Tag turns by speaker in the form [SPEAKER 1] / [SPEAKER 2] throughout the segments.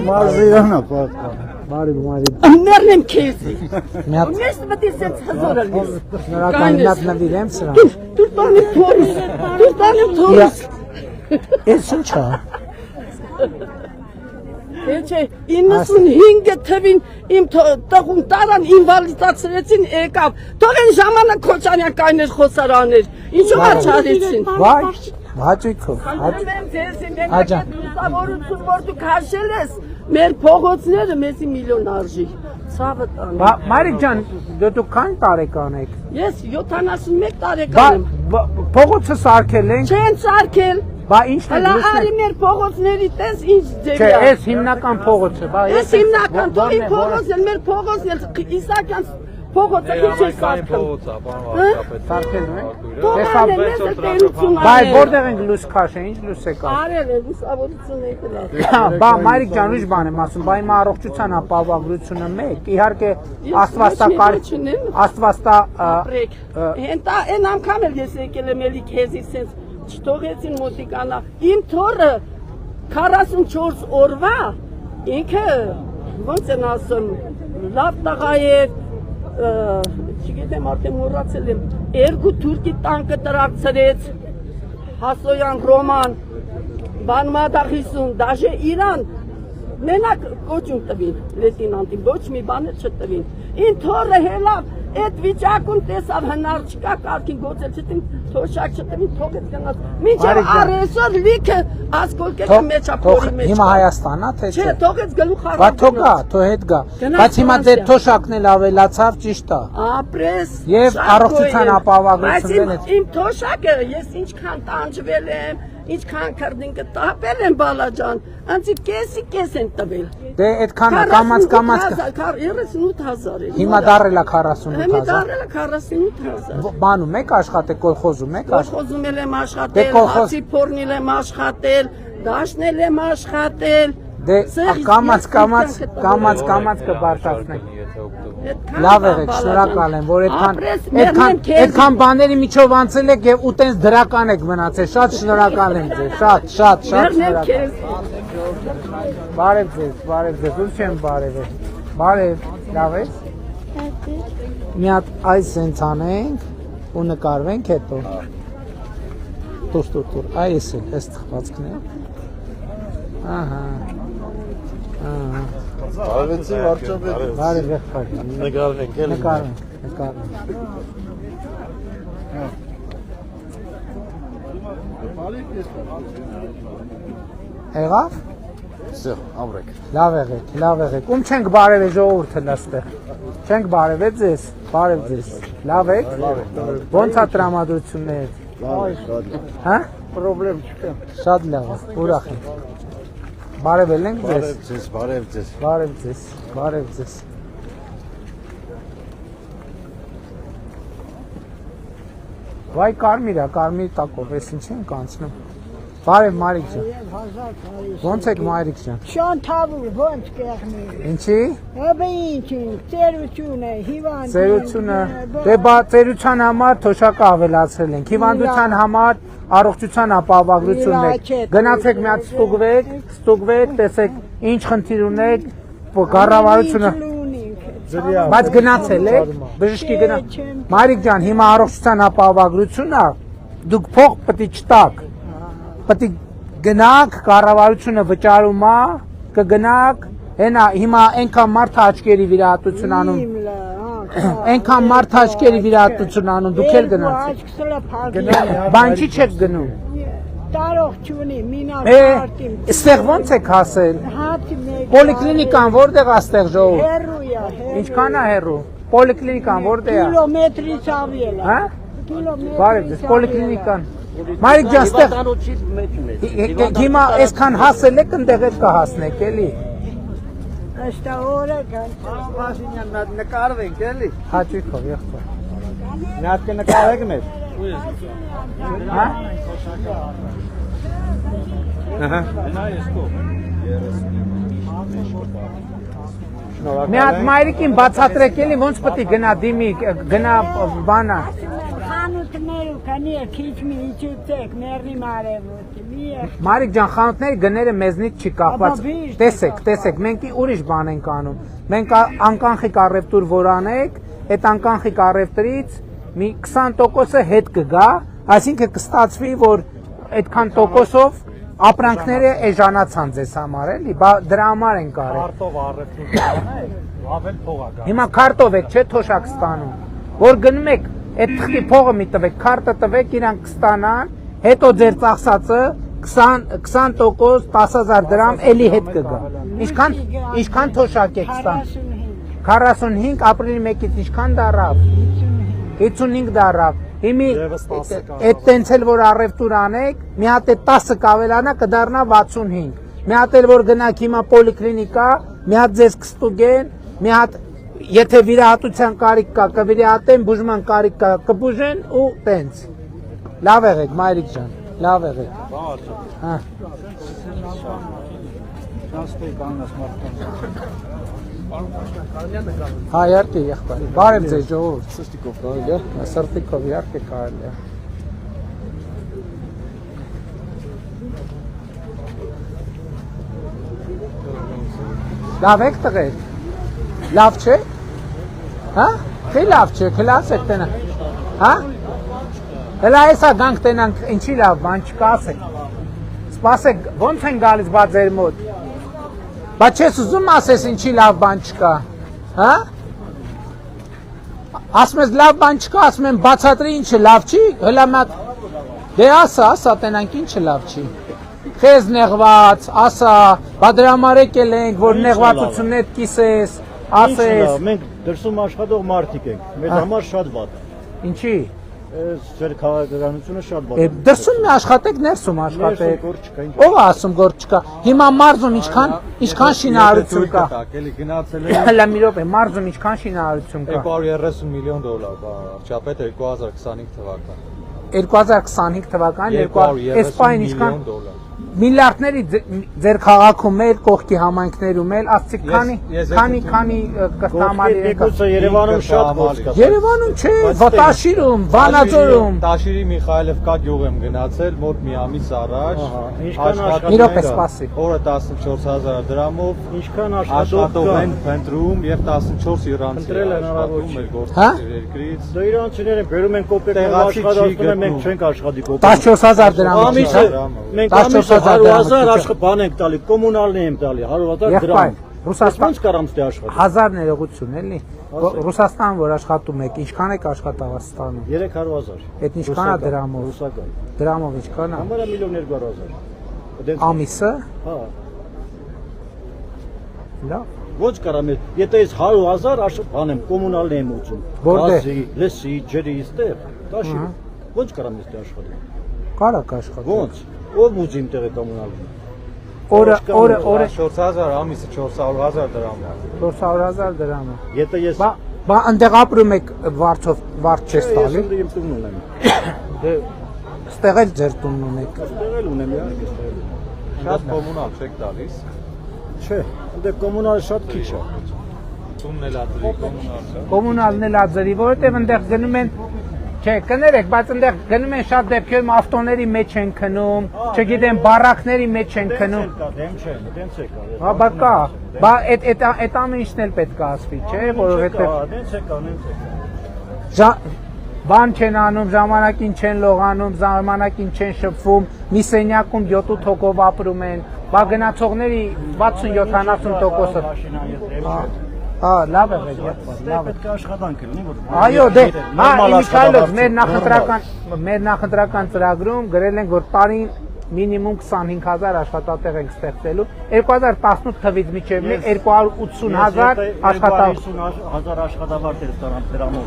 [SPEAKER 1] Մարզիրանա պատկան։ Բարի բարի։
[SPEAKER 2] Մերնեմ քեզի։ Ունես մտածեց հզորը լիս։
[SPEAKER 3] Շնորհակալ եմ նվիրեմ սրան։
[SPEAKER 2] Դու տանի փորս։ Դու տանի փորս։
[SPEAKER 3] Էս ինչա։
[SPEAKER 2] Էջե 95 թվին իմ տղուն տարան ինվալիդացրեցին եկավ։ Թող են ժամանակ Քոչարյաններ խոսարաններ։ Ինչու աչարեցին։
[SPEAKER 3] Վայ, հաճույքով։
[SPEAKER 2] Աջա։ Լուսավորություն որ դու քաշել ես, մեր փողոցները մեզի միլիոն արժի։ Ցավը տան։
[SPEAKER 3] Մարիկ ջան, դու քան տարեկան եք։
[SPEAKER 2] Ես 71 տարեկան եմ։
[SPEAKER 3] Փողոցը սարքել ենք։
[SPEAKER 2] Չեն սարքել։
[SPEAKER 3] Բա ի՞նչն է
[SPEAKER 2] Հələ արի մեր փողոցների տես ինչ ձևի։
[SPEAKER 3] Չէ, էս հիմնական փողոցը, բա
[SPEAKER 2] ես հիմնական դու փողոցն մեր փողոցն Իսակյան փողոցը քիչ է սարքել։
[SPEAKER 3] Սարքել է։
[SPEAKER 2] Տեսա
[SPEAKER 3] Բայց որտեղ են լույս քաշը, ինչ լույս է կա։
[SPEAKER 2] Արել է լուսավորություն եկել։
[SPEAKER 3] Բա Մարիկ ջան, ուրիշ բան եմ ասում, բա իմ առողջության ապահովությունը մեկ, իհարկե աստվածտա
[SPEAKER 2] Հենտա այն անգամ էլ ես եկել եմ էլի քեզի sense չթողեցին մոտիկանա։ Իմ թորը 44 օրվա ինքը ոնց են ասում լավ տղա է, չգիտեմ արդեն մոռացել եմ, երկու թուրքի տանկը տրակցրեց, Հասոյան Ռոման, Բանմադախիսուն, դաժե Իրան, մենակ կոչում տվին, լեյտենանտին, ոչ մի բան չտվին։ Իմ թորը հելավ, այդ վիճակում տեսավ հնար չկա, կարգին գործել չտին, թոշակ չտվին, թողեց գնաց։ Մինչև առեսօր լիքը ասկոլկեքը մեջապորի մեջ։
[SPEAKER 3] Հիմա Հայաստանա թե չէ։
[SPEAKER 2] Չէ, թողեց գլուխ առավ։
[SPEAKER 3] Բա թող գա, թող հետ գա։ Բայց հիմա ձեր թոշակն էլ ավելացավ, ճիշտ է։
[SPEAKER 2] Ապրես։
[SPEAKER 3] Եվ առողջության ապահովագրությունն է։
[SPEAKER 2] Իմ թոշակը ես ինչքան տանջվել եմ, ինչքան քրդինքը տապել եմ բալաջան, անցի կես են տվել։
[SPEAKER 3] Դե այդքան կամած
[SPEAKER 2] 38000 է։
[SPEAKER 3] Հիմա դարել է 48000։
[SPEAKER 2] Հիմա դարել է 48000։
[SPEAKER 3] Բանում եք աշխատել, կոլխոզում եք աշխատել։
[SPEAKER 2] Կոլխոզում եմ աշխատել, հացի փորնել եմ աշխատել, դաշնել եմ աշխատել։
[SPEAKER 3] Դե կամած կբարձրացնենք։ Լավ եղեք, շնորհակալ եմ, որ այդքան բաների միջով անցել եք եւ ուտենց դրական եք մնացել։ Շատ շնորհակալ եմ ձեզ, շատ շնորհակալ։ Բարև ձեզ, ո՞ւր չեմ բարևել։ Բարև, լավ եք։ Մի հատ այս սենց անենք ու նկարվենք հետո։ Տուր, այս է, այս թխվածքն է։ Ահա։
[SPEAKER 1] Բարևեցի վարչապետ։
[SPEAKER 3] Բարև եղբայր։
[SPEAKER 1] Նկարվենք էլի։
[SPEAKER 3] Նկարվենք։ Եղավ։
[SPEAKER 1] Всё, ամրեք։
[SPEAKER 3] Լավ եղեք։ Ում չենք բարևել ժողովուրդը լաստեղ։ Չենք բարևել ձեզ։ Բարև ձեզ։ Լավ եք։ Ոնց է տրամադրությունները։ Հա?
[SPEAKER 1] Պրոբլեմ չկա։
[SPEAKER 3] Շատ լավ է, ուրախ եմ։ Բարևել ենք ձեզ։
[SPEAKER 1] Բարև ձեզ։
[SPEAKER 3] Վայ կարմիր տակով, ես ինչ ենք անցնում։ Բարև Մարիկ ջան։ Ոնց եք Մարիկ ջան։
[SPEAKER 4] Շան թավուր, ոնց կեղնի։
[SPEAKER 3] Ինչի։
[SPEAKER 4] Հəbə ինչի, ծերությունը, հիվանդ։
[SPEAKER 3] Ծերությունը, դե բա ծերության համար թոշակը ավելացրել ենք։ Հիվանդության համար առողջության ապահովագրությունն է։ Գնացեք մի հատ ստուգվեք, տեսեք ինչ խնդիր ունեք, կառավարությունը։ Բայց գնացել եք, բժշկի գնա։ Մարիկ ջան, հիմա առողջության ապահովագրությունն է, դուք փող պետք է չտաք։ Պետք է գնաք, կառավարությունը վճարում է, կգնաք, հենա հիմա այնքան մարդ աչքերի վիրահատություն անում։ Այնքան մարդ աչքերի վիրահատություն անում, դուք էլ գնացեք։ Բան չի չեք գնում։
[SPEAKER 4] Տարող չունի, մինար
[SPEAKER 3] Ստեղ ոնց եք հասել։ Պոլիկլինիկան որտեղ է ստեղ ժողովուրդ։
[SPEAKER 4] հերու է,
[SPEAKER 3] Ինչքան է հեռու։ Պոլիկլինիկան որտեղ է։
[SPEAKER 4] կիլոմետրից ավել է։
[SPEAKER 3] Հա։ Բարև ձեզ, պոլիկլինիկան։ Մարիկ ջան, ստեղ հիմա այսքան հասել եք, ընդեղ էլ կհասնեք, էլի։
[SPEAKER 4] Ըստա օրը կան։
[SPEAKER 1] Փաշինյան նկարվենք էլի։
[SPEAKER 3] Հաճույքով եղբայր։
[SPEAKER 1] Մի հատ կնկարեք մեզ։
[SPEAKER 3] Հա։
[SPEAKER 1] Ահա։
[SPEAKER 3] Մի հատ մայրիկին բացատրեք էլի, ոնց պետք է գնա դիմի, գնա բանա։
[SPEAKER 4] Խանութ Խանութները քանի է քիչ մի իջեցեք, մեռնի մարևոտ։
[SPEAKER 3] Մարիկ ջան, խանութների գները մեզնից չի կախված։ Տեսեք, մենք ուրիշ բան ենք անում։ Մենք անկանխիկ առևտուր որ անենք, այդ անկանխիկ առևտրից մի 20%-ը հետ կգա, այսինքն կստացվի, որ այդքան տոկոսով ապրանքները էժանացան ձեզ համար, էլի, դրա համար են կարել։
[SPEAKER 1] Քարտով առևտուր անեք, ավել փող է գա։
[SPEAKER 3] Հիմա քարտով եք, չէ՞ թոշակ ստանում։ Որ գնում եք, այդ թղթի փողը մի տվեք, քարտը տվեք, իրանք կստանան, հետո ձեր ծախսածը 20% 10,000 դրամ էլի հետ կգա։ Ինչքան թոշակ եք ստանում։ 45 ապրիլի 1-ից ինչքան դարավ։ 55 դարավ։ Հիմի այդ տենց էլ որ առևտուր անեք, մի հատ է 10-ը կավելանա կդառնա 65։ Մի հատ էլ որ գնաք հիմա պոլիկլինիկա, մի հատ ձեզ կստուգեն, մի հատ եթե վիրահատության կարիք կա, կվիրահատեն, բուժման կարիք կա, կբուժեն ու տենց։ Լավ եղեք, Մայրիկ ջան, լավ եղեք։ Հա։ Հա, իհարկե, եղբայր։ Բարև ձեզ ժողովուրդ։
[SPEAKER 1] Սրտիկով կարելի է։
[SPEAKER 3] Սրտիկով իհարկե կարելի է։ Լավ եք տղեր։ Լավ չէ։ Հա? Թե լավ չէ, քլաս եք տենա։ Հա? Հələ այսա գանք տենանք, ինչի լավ բան չկա ասեք։ Սպասեք, ոնց են գալիս բա ձեր մոտ։ Բա չես ուզում ասես ինչի լավ բան չկա։ Հա? Ասում ես լավ բան չկա, ասում եմ բացատրի ինչը լավ չի, հələ մատ։ Դե ասա տենանք ինչը լավ չի։ Քեզ նեղված, ասա, բա դրա համար եկել ենք, որ նեղվածություններ կիսես, ասես։
[SPEAKER 5] Մենք դրսում աշխատող մարդիկ ենք, մեզ համար շատ վատ է։
[SPEAKER 3] Ինչի։
[SPEAKER 5] Ձեր քաղաքականությունը շատ վատ է։
[SPEAKER 3] Դրսում մի աշխատեք, ներսում աշխատեք։
[SPEAKER 5] Գործ չկա, ինչ։
[SPEAKER 3] Ո՞վ է ասում գործ չկա։ Հիմա մարզում ինչքան շինարարություն կա։
[SPEAKER 1] Էլի գնացել է
[SPEAKER 3] Հələ մի րոպե, մարզում ինչքան շինարարություն կա։
[SPEAKER 1] 230 միլիոն դոլար, վարչապետ 2025 թվական։
[SPEAKER 3] 2025 թվականին Էսպանիան ինչքան
[SPEAKER 1] դոլար։
[SPEAKER 3] միլիարդների ձեր քաղաքում մեր կողքի համայնքներում էլ ասցիք քանի կստամարի
[SPEAKER 5] Միգուցե Երևանում շատ գործ կա։
[SPEAKER 3] Երևանում չէ, Վատաշիրում, Վանաձորում։
[SPEAKER 1] Տաշիրի Միխայելովկա գյուղ եմ գնացել մոտ մի ամիս առաջ։
[SPEAKER 3] Մի րոպե սպասի։
[SPEAKER 1] Օրը 14000 դրամով
[SPEAKER 5] Ինչքան
[SPEAKER 1] աշխատող են փնտրում եւ 14 իրանցի
[SPEAKER 5] Ընտրել են
[SPEAKER 1] աշխատում մեր
[SPEAKER 3] Հա?
[SPEAKER 1] գործի երկրից։
[SPEAKER 5] Դա իրանցիները բերում են կոպեկներ աշխատում են, մենք չենք աշխատի կոպեկ։
[SPEAKER 3] 14000 դրամ։
[SPEAKER 5] Ամիսը մենք ամիսը 100,000 աշխատ բան ենք տալի, կոմունալն եմ տալի, 100,000 դրամ։
[SPEAKER 3] Ռուսաստան
[SPEAKER 5] Ոնց կարամ ստե աշխատի։
[SPEAKER 3] 1000 ներողություն էլի։ Ռուսաստան որ աշխատում եք, ինչքան եք աշխատավարձ ստանում։
[SPEAKER 5] 300,000։
[SPEAKER 3] Այդ ինչքան է դրամով։
[SPEAKER 5] Ռուսական։
[SPEAKER 3] Դրամով ինչքան է։
[SPEAKER 5] Համարը միլիոն 200,000։
[SPEAKER 3] Ամիսը։
[SPEAKER 5] Հա։
[SPEAKER 3] Լավ։
[SPEAKER 5] Ոնց կարամ եթե ես 100,000 բան եմ կոմունալն եմ ուծում։
[SPEAKER 3] Որտե՞ղ։
[SPEAKER 5] Գազի, լսի, ջրի ստեղ։ Տաշի։ Ոնց կարամ ստե աշխատի։
[SPEAKER 3] Կարակ աշխատել։
[SPEAKER 5] Ոնց։ Ով ուզի իմ տեղը կոմունալն։
[SPEAKER 3] Օրը
[SPEAKER 1] 4000 ամիսը 400000 դրամ է։
[SPEAKER 3] 400000 դրամ է։
[SPEAKER 5] Եթե ես
[SPEAKER 3] Բա այնտեղ ապրում եք վարձ չես տալի։
[SPEAKER 5] Ես իմ տունն ունեմ։
[SPEAKER 3] Դե ստեղ էլ ձեր տունն ունեք։
[SPEAKER 5] Ստեղել ունեմ իհարկե ստեղել։
[SPEAKER 1] Շատ կոմունալ չեք տալիս։
[SPEAKER 5] Չէ, դե կոմունալը շատ քիչ է։
[SPEAKER 1] Տունն էլ ադրի կոմունալը։
[SPEAKER 3] Կոմունալն էլ ածերի, որովհետև այնտեղ գնում են, չէ, կներեք, բայց այնտեղ գնում են շատ դեպքերում ավտոների մեջ են քնում, չգիտեմ, բարակների մեջ են քնում։
[SPEAKER 5] Դեմ չէ, դենց է կա։
[SPEAKER 3] Հա, բա կա։ Բա այդ ամեն ինչն էլ պետք է ասվի, չէ, որովհետև
[SPEAKER 5] դենց է կա, դենց է կա։
[SPEAKER 3] բան չեն անում, ժամանակին չեն լողանում, ժամանակին չեն շփվում, մի սենյակում 7-8 հոգով ապրում են, բա գնացողների 60-70%-ը։ Հա, լավ է, լավ է։
[SPEAKER 5] Պետք է աշխատանք լինի, որ
[SPEAKER 3] Այո, դե, հա, Միքայելով, մեր նախընտրական ծրագրում գրել ենք, որ տարին մինիմում 25000 աշխատատեղ ենք ստեղծելու, 2018 թվից մինչև 280000 աշխատատեղ։
[SPEAKER 5] 250,000 աշխատավարձ էր ստանալ դրամով,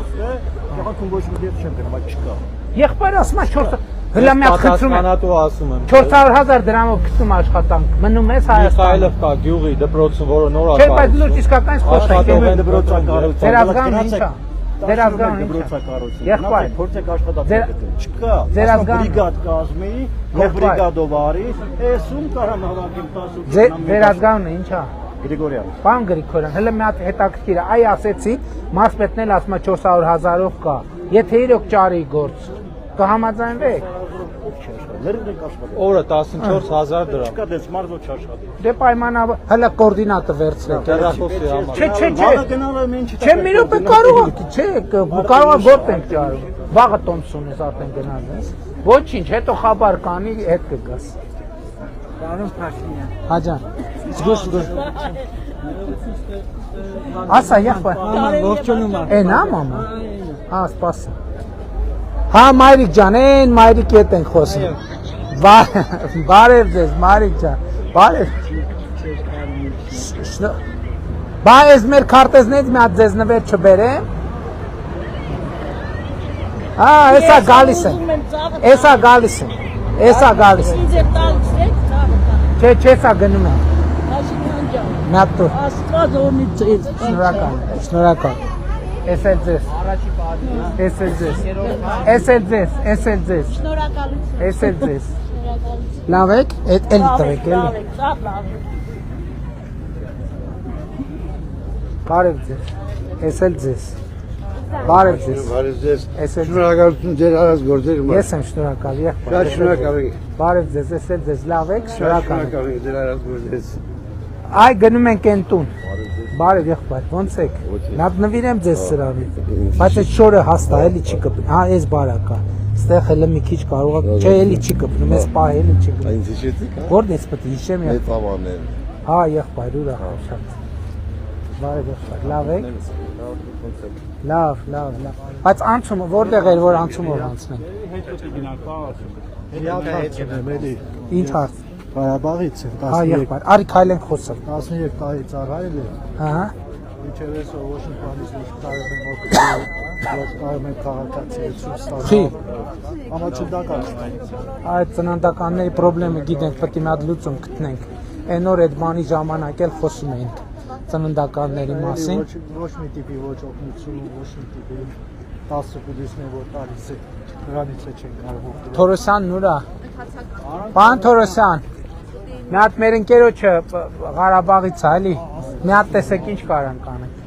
[SPEAKER 5] քաղաքում ոչ մի դեպք չեմ գնում, բայց չկա։
[SPEAKER 3] Եղբայր ասում է 4 հլա մի հատ խնդրում եմ։
[SPEAKER 1] Կանատու ասում եմ։
[SPEAKER 3] 400000 դրամով գցում աշխատանք, մնում ես Հայաստանում։
[SPEAKER 1] Միխայելովկա գյուղի դպրոցը, որը նոր
[SPEAKER 3] Չէ, բայց լուրջ իսկական
[SPEAKER 1] աշխատող են
[SPEAKER 5] դպրոցակառույց։
[SPEAKER 3] Ձեր ազգանունը ինչ է։ Ձեր ազգանունը ինչ է։
[SPEAKER 5] Դպրոցակառույց։
[SPEAKER 3] Եղբայր,
[SPEAKER 5] փորձեք աշխատատեղ գտնել։ Չկա։
[SPEAKER 3] Ձեր ազգանունը
[SPEAKER 5] բրիգադ կազմի, եւ բրիգադով արի, էսում կարամ հավաքեմ 10
[SPEAKER 3] Ձեր ազգանունը ինչ է։
[SPEAKER 5] Գրիգորյան։
[SPEAKER 3] Պարոն Գրիգորյան, հələ մի հատ հետաքրքիր է, այ ասեցի, մարզպետն էլ ասում է 400,000-ով կա։ Եթե իրոք ճարի գործ, Կհամաձայնվեք։
[SPEAKER 5] Լրիվ եք աշխատում։
[SPEAKER 1] Օրը 14000 դրամ։
[SPEAKER 5] Չկա դες մարդ ոչ աշխատի։
[SPEAKER 3] Դե պայմանավոր, հələ կոորդինատը վերցրեք։
[SPEAKER 1] Հեռախոսի համար։
[SPEAKER 3] Չէ,
[SPEAKER 5] Մանը գնալը մենք չի։
[SPEAKER 3] Չէ, մի րոպե կարող եք, չէ, կարող եք գործ ենք ճարում։ Վաղը տոմսուն ես արդեն գնալ ես։ Ոչինչ, հետո խաբար կանի, հետ կգաս։
[SPEAKER 4] Պարոն Փաշինյան։
[SPEAKER 3] Հաջան։ Զգուշ։ Ասա, եղբայր։
[SPEAKER 4] Ողջունում եմ։
[SPEAKER 3] Էն հա, մամա։ Հա, սպասը։ Հա, Մայրիկ ջան, այն Մայրիկի հետ ենք խոսում։ Բարև ձեզ, Մայրիկ ջան։ Բարև։ Բա ես մեր քարտեզներից մի հատ ձեզ նվեր չբերեմ։ Հա, հեսա գալիս են։ Հեսա գալիս են։ Հեսա գալիս են։
[SPEAKER 6] Ինձ է տալիս եք,
[SPEAKER 3] Չէ, չէ, սա գնում եմ։
[SPEAKER 6] Փաշինյան ջան։
[SPEAKER 3] Մի հատ տուր։
[SPEAKER 6] Աստված օրնի ձեզ։
[SPEAKER 3] Շնորհակալ, շնորհակալ։ Էս էլ ձեզ։ Էս էլ ձեզ։ Էս էլ ձեզ, էս էլ ձեզ։
[SPEAKER 6] Շնորհակալություն։
[SPEAKER 3] Էս էլ ձեզ։
[SPEAKER 6] Շնորհակալություն։
[SPEAKER 3] Լավ եք, էլի տվեք, էլի։
[SPEAKER 6] Լավ, լավ։
[SPEAKER 3] Բարև ձեզ։ Էս էլ ձեզ։ Բարև ձեզ։
[SPEAKER 7] Բարև ձեզ։
[SPEAKER 3] Էս էլ
[SPEAKER 7] Շնորհակալություն ձեր արած գործերի համար։
[SPEAKER 3] Ես եմ շնորհակալ, եղբայր։
[SPEAKER 7] Շատ շնորհակալ եմ։
[SPEAKER 3] Բարև ձեզ, էս էլ ձեզ։ Լավ եք, շնորհակալ։
[SPEAKER 7] Շնորհակալ եմ ձեր արած գործերից։
[SPEAKER 3] Այ գնում ենք այն տուն։ Բարև եղբայր, ոնց եք։ Նատ նվիրեմ ձեզ սրանից։ Բայց այդ շորը հաստա էլի չի կպնում։ Հա, էս բարակա։ Ստեղ հələ մի քիչ կարող է, չէ, էլի չի կպնում, էս պահ էլի չի կպնում։
[SPEAKER 7] Այնց հիշեցիք, հա։
[SPEAKER 3] Որն էս պետք է հիշեմ եղբայր։
[SPEAKER 7] Մեծ ավաններ։
[SPEAKER 3] Հա, եղբայր, ուրախ եմ շատ։ Բարև եղբայր, լավ եք։ Լավ։ Բայց անցումը որտեղ էր որ անցումով անցնենք։ Ինչ հարց։
[SPEAKER 8] Ղարաբաղից եմ
[SPEAKER 3] Հա, եղբայր, արի քայլենք խոսալ։
[SPEAKER 8] 13 տարի ծառայել եմ։
[SPEAKER 3] Ահա։
[SPEAKER 8] Մինչև այսօր Վաշինգտոնից ոչ կարող եմ օգնել, ոչ կարող եմ քաղաքացիություն
[SPEAKER 3] Խի։
[SPEAKER 8] ստանալ։ Համաչնդական ստանալ։
[SPEAKER 3] Այդ ծննդականների խնդրեմը գիտենք, պետք է մի հատ լուծում գտնենք։ Այն օր այդ բանի ժամանակ էլ խոսում էինք ծննդականների մասին։
[SPEAKER 8] Ոչ մի տիպի ոչ օգնություն, ոչ մի տիպի 10 կուլիսն որ տալիս է, նրանից է չեն կարող օգնել։
[SPEAKER 3] Թորոսյանն ուրա։ Պարոն Թորոսյան, մի հատ մեր ընկերոջը Ղարաբաղից է, էլի։ Մի հատ տեսեք ինչ կարող ենք անել։